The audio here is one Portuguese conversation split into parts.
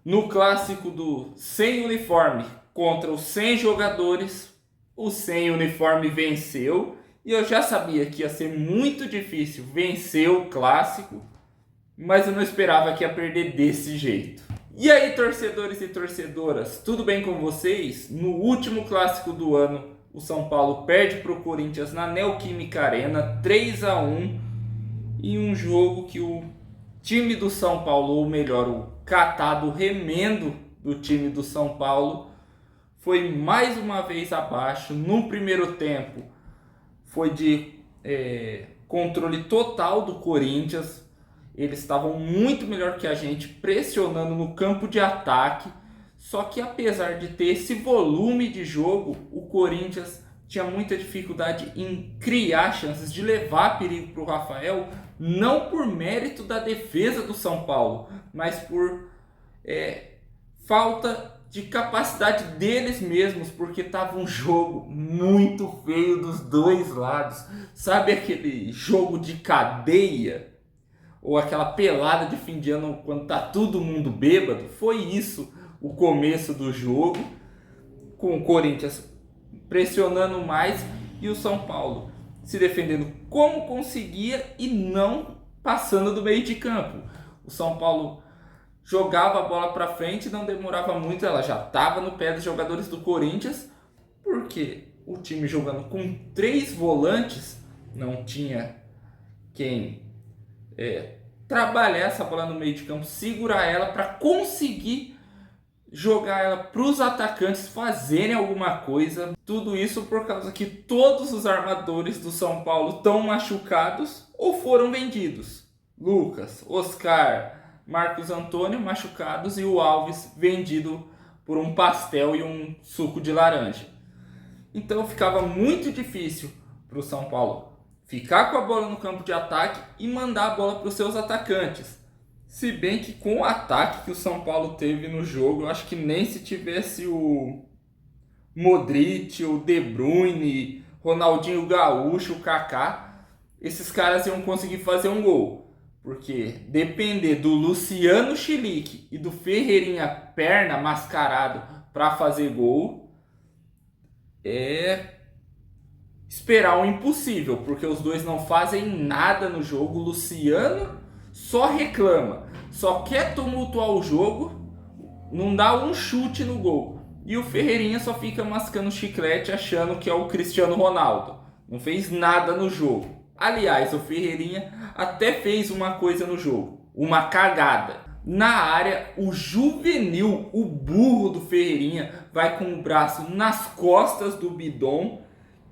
No clássico do sem uniforme contra os sem jogadores, o sem uniforme venceu. E eu já sabia que ia ser muito difícil vencer o clássico, mas eu não esperava que ia perder desse jeito. E aí, torcedores e torcedoras, tudo bem com vocês? No último clássico do ano, o São Paulo perde para o Corinthians na Neoquímica Arena, 3-1, em um jogo que o time do São Paulo, ou melhor, o catado remendo do time do São Paulo, foi mais uma vez abaixo. No primeiro tempo, foi de controle total do Corinthians. Eles estavam muito melhor que a gente, pressionando no campo de ataque. Só que apesar de ter esse volume de jogo, o Corinthians tinha muita dificuldade em criar chances de levar perigo para o Rafael, não por mérito da defesa do São Paulo, mas por falta de capacidade deles mesmos, porque estava um jogo muito feio dos dois lados. Sabe aquele jogo de cadeia? Ou aquela pelada de fim de ano quando tá todo mundo bêbado? Foi isso o começo do jogo, com o Corinthians pressionando mais e o São Paulo se defendendo como conseguia e não passando do meio de campo. O São Paulo jogava a bola para frente, não demorava muito, ela já estava no pé dos jogadores do Corinthians, porque o time jogando com 3 volantes não tinha quem trabalhar essa bola no meio de campo, segurar ela para conseguir jogar ela para os atacantes fazerem alguma coisa. Tudo isso por causa que todos os armadores do São Paulo estão machucados ou foram vendidos. Lucas, Oscar, Marcos Antônio machucados e o Alves vendido por um pastel e um suco de laranja. Então ficava muito difícil para o São Paulo ficar com a bola no campo de ataque e mandar a bola para os seus atacantes. Se bem que com o ataque que o São Paulo teve no jogo, eu acho que nem se tivesse o Modric, o De Bruyne, Ronaldinho Gaúcho, o Kaká, esses caras iam conseguir fazer um gol. Porque depender do Luciano Chilique e do Ferreirinha perna mascarado para fazer gol é esperar o impossível, porque os dois não fazem nada no jogo. O Luciano só reclama, só quer tumultuar o jogo, não dá um chute no gol. E o Ferreirinha só fica mascando chiclete achando que é o Cristiano Ronaldo. Não fez nada no jogo. Aliás, o Ferreirinha até fez uma coisa no jogo, uma cagada. Na área, o juvenil, o burro do Ferreirinha, vai com o braço nas costas do Bidon,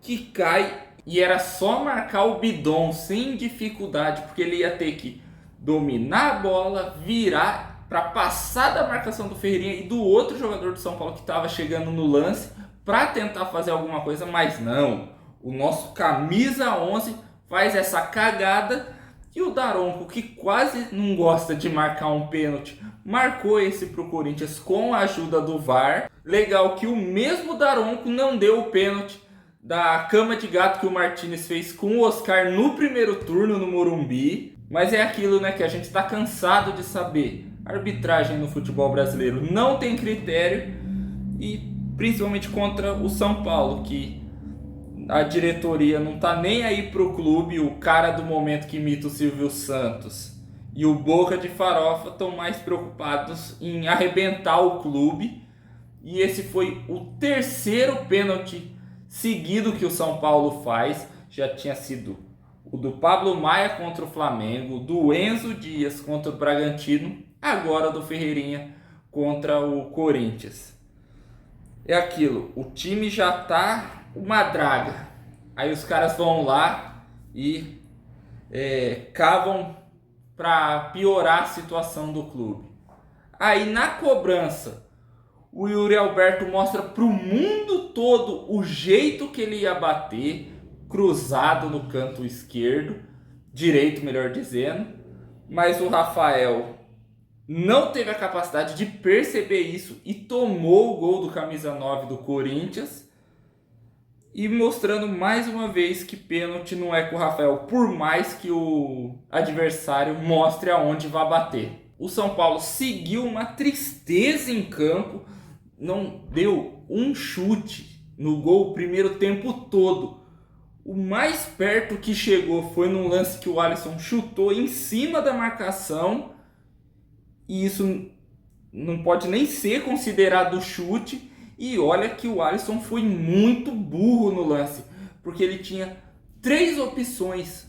que cai, e era só marcar o Bidon sem dificuldade, porque ele ia ter que dominar a bola, virar para passar da marcação do Ferreirinha e do outro jogador do São Paulo que estava chegando no lance para tentar fazer alguma coisa, mas não. O nosso camisa 11 faz essa cagada e o Daronco, que quase não gosta de marcar um pênalti, marcou esse pro Corinthians com a ajuda do VAR. Legal que o mesmo Daronco não deu o pênalti da cama de gato que o Martinez fez com o Oscar no primeiro turno no Morumbi. Mas é aquilo, né, que a gente está cansado de saber. A arbitragem no futebol brasileiro não tem critério, e principalmente contra o São Paulo, que a diretoria não tá nem aí pro clube. O cara do momento que imita o Silvio Santos e o Boca de Farofa estão mais preocupados em arrebentar o clube. E esse foi o terceiro pênalti seguido que o São Paulo faz. Já tinha sido o do Pablo Maia contra o Flamengo, do Enzo Dias contra o Bragantino, agora do Ferreirinha contra o Corinthians. É aquilo, o time já tá uma draga. Aí os caras vão lá e cavam para piorar a situação do clube. Aí na cobrança, o Yuri Alberto mostra pro mundo todo o jeito que ele ia bater, cruzado no canto esquerdo, direito melhor dizendo, mas o Rafael não teve a capacidade de perceber isso e tomou o gol do camisa 9 do Corinthians, e mostrando mais uma vez que pênalti não é com o Rafael, por mais que o adversário mostre aonde vai bater. O São Paulo seguiu uma tristeza em campo, não deu um chute no gol o primeiro tempo todo. O mais perto que chegou foi num lance que o Alisson chutou em cima da marcação, e isso não pode nem ser considerado chute. E olha que o Alisson foi muito burro no lance, porque ele tinha 3 opções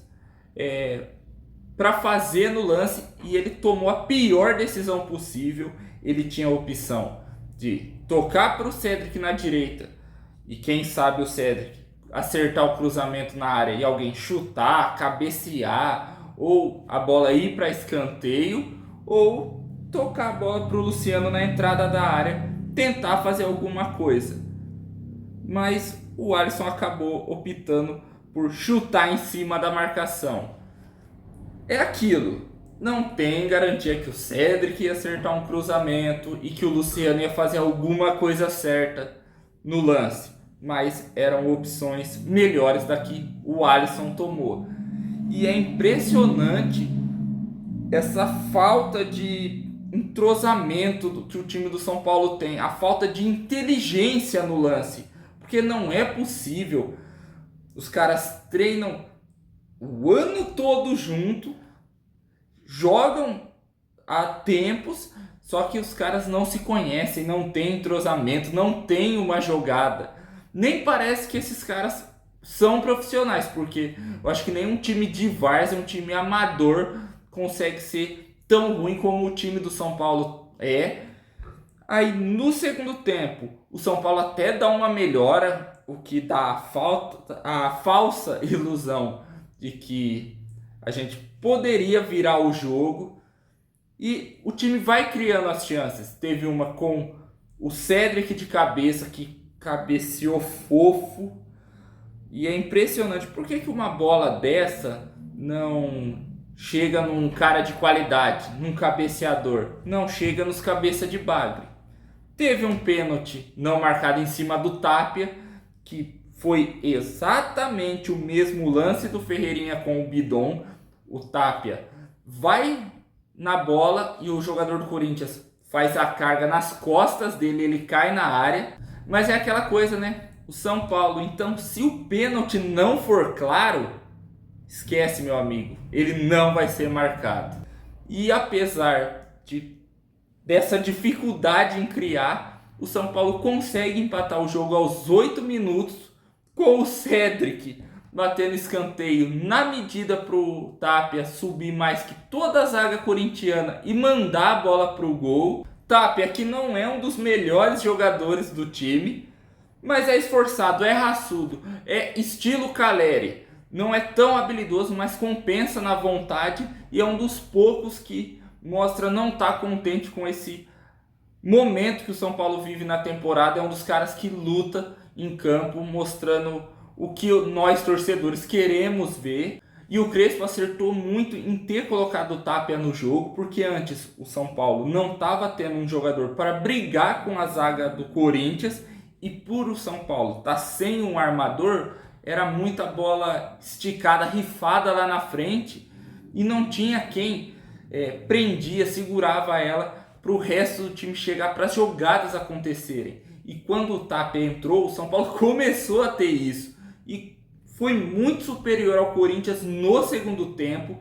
para fazer no lance e ele tomou a pior decisão possível. Ele tinha a opção de tocar para o Cédric na direita e quem sabe o Cédric acertar o cruzamento na área e alguém chutar, cabecear, ou a bola ir para escanteio, ou tocar a bola para o Luciano na entrada da área, tentar fazer alguma coisa. Mas o Alisson acabou optando por chutar em cima da marcação. É aquilo, não tem garantia que o Cédric ia acertar um cruzamento e que o Luciano ia fazer alguma coisa certa no lance, mas eram opções melhores da que o Alisson tomou. E é impressionante essa falta de entrosamento que o time do São Paulo tem, a falta de inteligência no lance, porque não é possível. Os caras treinam o ano todo junto, jogam há tempos, só que os caras não se conhecem, não tem entrosamento, não tem uma jogada. Nem parece que esses caras são profissionais, porque eu acho que nenhum time de várzea, um time amador, consegue ser tão ruim como o time do São Paulo é. Aí no segundo tempo, o São Paulo até dá uma melhora, o que dá a falsa ilusão de que a gente poderia virar o jogo. E o time vai criando as chances. Teve uma com o Cédric de cabeça, que cabeceou fofo. E é impressionante. Por que uma bola dessa não chega num cara de qualidade, num cabeceador? Não chega nos cabeça de bagre. Teve um pênalti não marcado em cima do Tapia, que foi exatamente o mesmo lance do Ferreirinha com o Bidon. O Tapia vai na bola e o jogador do Corinthians faz a carga nas costas dele, ele cai na área. Mas é aquela coisa, né? O São Paulo, então, se o pênalti não for claro, esquece, meu amigo, ele não vai ser marcado. E apesar dessa dificuldade em criar, o São Paulo consegue empatar o jogo aos 8 minutos com o Cédric batendo escanteio na medida para o Tapia subir mais que toda a zaga corintiana e mandar a bola para o gol. Tapia, que não é um dos melhores jogadores do time, mas é esforçado, é raçudo, é estilo Caleri. Não é tão habilidoso, mas compensa na vontade e é um dos poucos que mostra não estar contente com esse momento que o São Paulo vive na temporada. É um dos caras que luta em campo, mostrando o que nós torcedores queremos ver. E o Crespo acertou muito em ter colocado o Tapia no jogo, porque antes o São Paulo não estava tendo um jogador para brigar com a zaga do Corinthians, e por o São Paulo estar sem um armador, era muita bola esticada, rifada lá na frente, e não tinha quem prendia, segurava ela para o resto do time chegar, para as jogadas acontecerem. E quando o Tapia entrou, o São Paulo começou a ter isso, e foi muito superior ao Corinthians no segundo tempo,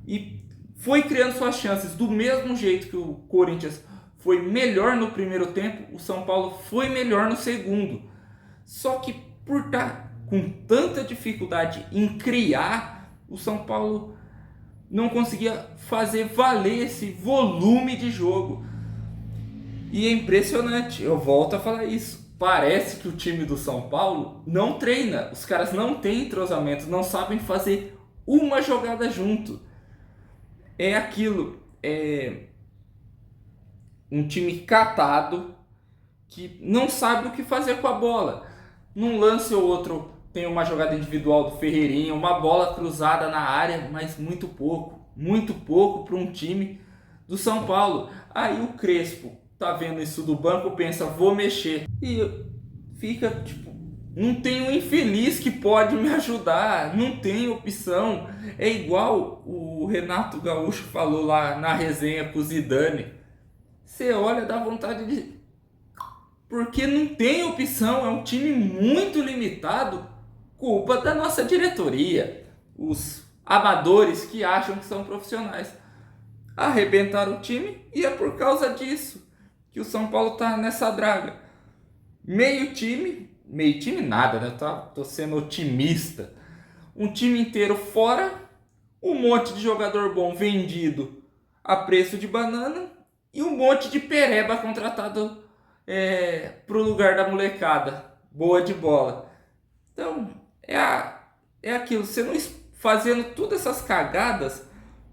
e foi criando suas chances do mesmo jeito que o Corinthians foi melhor no primeiro tempo, o São Paulo foi melhor no segundo. Só que por estar com tanta dificuldade em criar, o São Paulo não conseguia fazer valer esse volume de jogo. E é impressionante, eu volto a falar isso. Parece que o time do São Paulo não treina, os caras não têm entrosamento, não sabem fazer uma jogada junto. É aquilo, um time catado que não sabe o que fazer com a bola. Num lance ou outro tem uma jogada individual do Ferreirinha, uma bola cruzada na área, mas muito pouco para um time do São Paulo. Aí o Crespo tá vendo isso do banco, pensa, vou mexer, e fica Não tem um infeliz que pode me ajudar, não tem opção. É igual o Renato Gaúcho falou lá na resenha com o Zidane. Você olha, dá vontade de... Porque não tem opção, é um time muito limitado, culpa da nossa diretoria. Os amadores que acham que são profissionais arrebentaram o time e é por causa disso que o São Paulo tá nessa draga. Meio time nada, né? Tô sendo otimista. Um time inteiro fora, um monte de jogador bom vendido a preço de banana e um monte de pereba contratado pro lugar da molecada boa de bola. Então é aquilo, você não fazendo todas essas cagadas,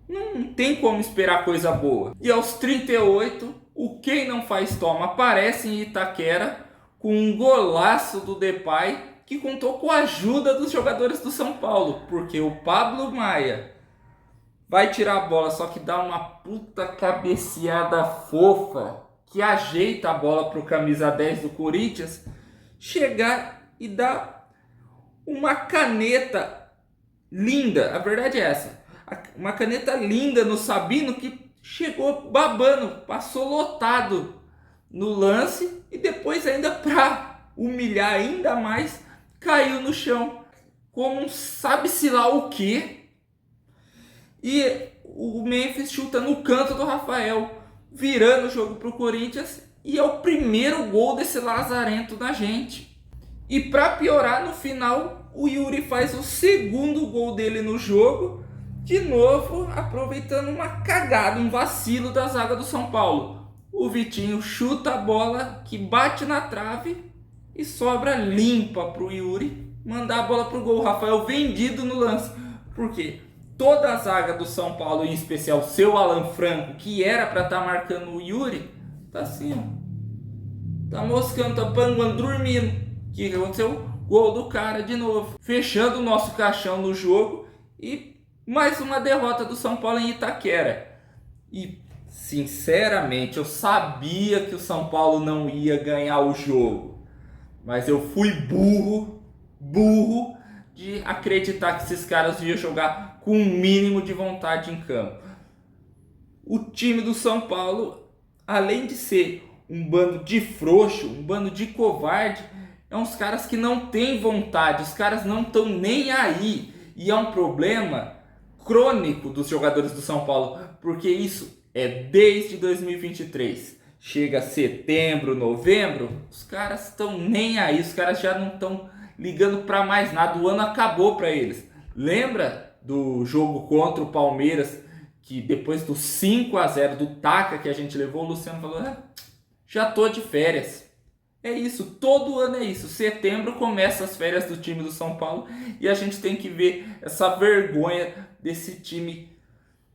não tem como esperar coisa boa. E aos 38, o quem não faz toma aparece em Itaquera com um golaço do Depay que contou com a ajuda dos jogadores do São Paulo, porque o Pablo Maia vai tirar a bola, só que dá uma puta cabeceada fofa que ajeita a bola pro camisa 10 do Corinthians chegar e dar uma caneta linda, a verdade é essa, uma caneta linda no Sabino que chegou babando, passou lotado no lance e depois ainda para humilhar ainda mais caiu no chão como um sabe-se lá o que. E o Memphis chuta no canto do Rafael, virando o jogo pro Corinthians, e é o primeiro gol desse lazarento da gente. E para piorar, no final o Yuri faz o segundo gol dele no jogo, de novo aproveitando uma cagada, um vacilo da zaga do São Paulo. O Vitinho chuta a bola que bate na trave e sobra limpa pro Yuri mandar a bola pro gol. O Rafael vendido no lance. Por quê? Toda a zaga do São Paulo, em especial seu Alan Franco, que era para estar marcando o Yuri, tá assim, ó. Tá moscando, tá panguando, dormindo. O que aconteceu? Gol do cara de novo. Fechando o nosso caixão no jogo e mais uma derrota do São Paulo em Itaquera. E, sinceramente, eu sabia que o São Paulo não ia ganhar o jogo. Mas eu fui burro de acreditar que esses caras iam jogar com um mínimo de vontade em campo. O time do São Paulo, além de ser um bando de frouxo, um bando de covarde, é uns caras que não têm vontade, os caras não estão nem aí. E é um problema crônico dos jogadores do São Paulo, porque isso é desde 2023. Chega setembro, novembro, os caras estão nem aí, os caras já não estão ligando para mais nada, o ano acabou para eles. Lembra do jogo contra o Palmeiras, que depois do 5-0 do Taca que a gente levou, o Luciano falou, já tô de férias. É isso, todo ano é isso. Setembro começa as férias do time do São Paulo e a gente tem que ver essa vergonha desse time,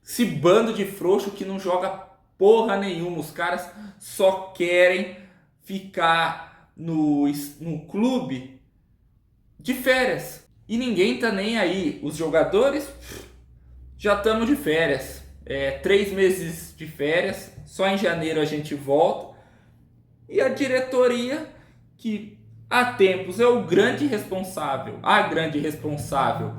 esse bando de frouxo que não joga porra nenhuma. Os caras só querem ficar no clube de férias e ninguém tá nem aí. Os jogadores já estamos de férias, 3 meses de férias, só em janeiro a gente volta. E a diretoria, que há tempos é o grande responsável, a grande responsável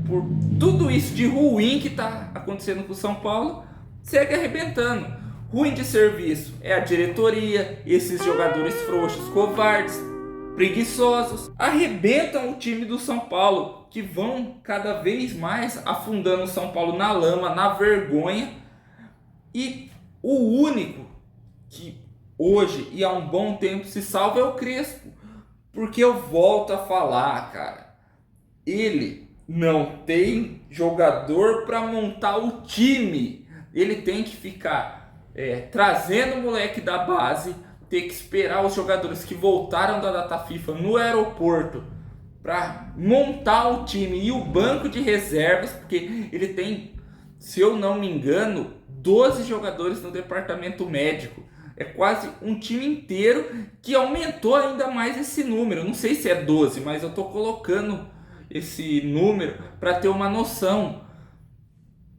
por tudo isso de ruim que está acontecendo com o São Paulo, segue arrebentando. Ruim de serviço é a diretoria, esses jogadores frouxos, covardes, preguiçosos, arrebentam o time do São Paulo, que vão cada vez mais afundando o São Paulo na lama, na vergonha. E o único que hoje e há um bom tempo se salva é o Crespo, porque eu volto a falar, cara, ele não tem jogador para montar o time. Ele tem que ficar trazendo o moleque da base, ter que esperar os jogadores que voltaram da data FIFA no aeroporto para montar o time e o banco de reservas, porque ele tem, se eu não me engano, 12 jogadores no departamento médico. É quase um time inteiro, que aumentou ainda mais esse número. Não sei se é 12, mas eu estou colocando esse número para ter uma noção.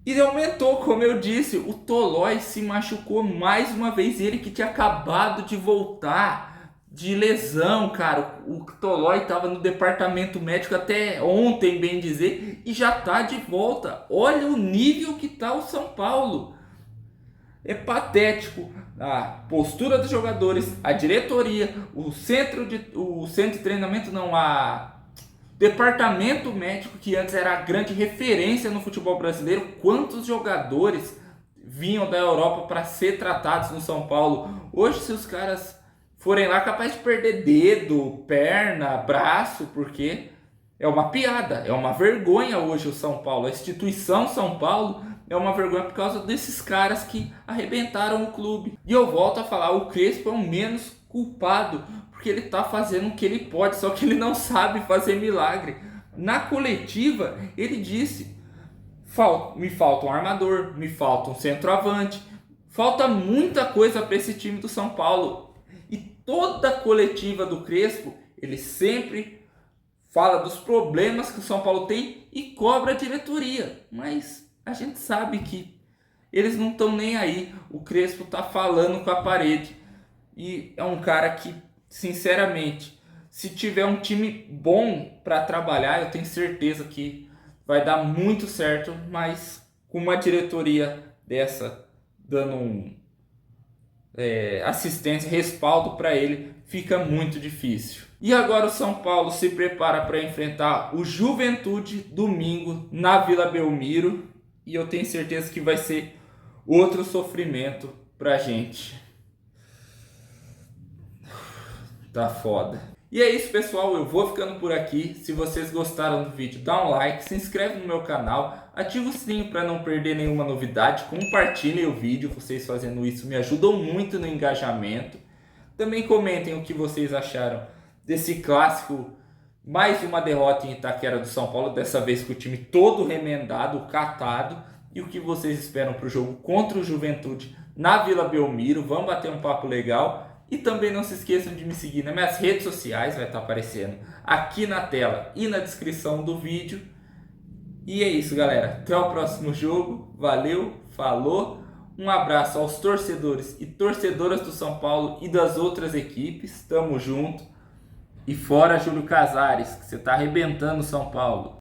E aumentou, como eu disse, o Tolói se machucou mais uma vez. Ele que tinha acabado de voltar de lesão, cara. O Tolói estava no departamento médico até ontem, bem dizer, e já tá de volta. Olha o nível que tá o São Paulo. É patético a postura dos jogadores, a diretoria, o centro de treinamento não, a departamento médico, que antes era a grande referência no futebol brasileiro. Quantos jogadores vinham da Europa para ser tratados no São Paulo? Hoje, se os caras forem lá, capaz de perder dedo, perna, braço, porque é uma piada, é uma vergonha hoje o São Paulo. A instituição São Paulo é uma vergonha por causa desses caras que arrebentaram o clube. E eu volto a falar, o Crespo é o menos culpado, porque ele tá fazendo o que ele pode, só que ele não sabe fazer milagre. Na coletiva, ele disse: me falta um armador, me falta um centroavante, falta muita coisa para esse time do São Paulo. E toda a coletiva do Crespo, ele sempre fala dos problemas que o São Paulo tem e cobra a diretoria. Mas a gente sabe que eles não estão nem aí. O Crespo tá falando com a parede. E é um cara que, sinceramente, se tiver um time bom para trabalhar, eu tenho certeza que vai dar muito certo. Mas com uma diretoria dessa dando assistência, respaldo para ele, fica muito difícil. E agora o São Paulo se prepara para enfrentar o Juventude domingo na Vila Belmiro. E eu tenho certeza que vai ser outro sofrimento pra gente. Tá foda. E é isso, pessoal, eu vou ficando por aqui. Se vocês gostaram do vídeo, dá um like, se inscreve no meu canal, ativa o sininho para não perder nenhuma novidade, compartilhem o vídeo, vocês fazendo isso me ajudam muito no engajamento. Também comentem o que vocês acharam desse clássico, mais uma derrota em Itaquera do São Paulo, dessa vez com o time todo remendado, catado, e o que vocês esperam para o jogo contra o Juventude na Vila Belmiro. Vamos bater um papo legal. E também não se esqueçam de me seguir nas minhas redes sociais, vai estar aparecendo aqui na tela e na descrição do vídeo. E é isso, galera. Até o próximo jogo. Valeu, falou. Um abraço aos torcedores e torcedoras do São Paulo e das outras equipes. Tamo junto. E fora Júlio Casares, que você tá arrebentando São Paulo.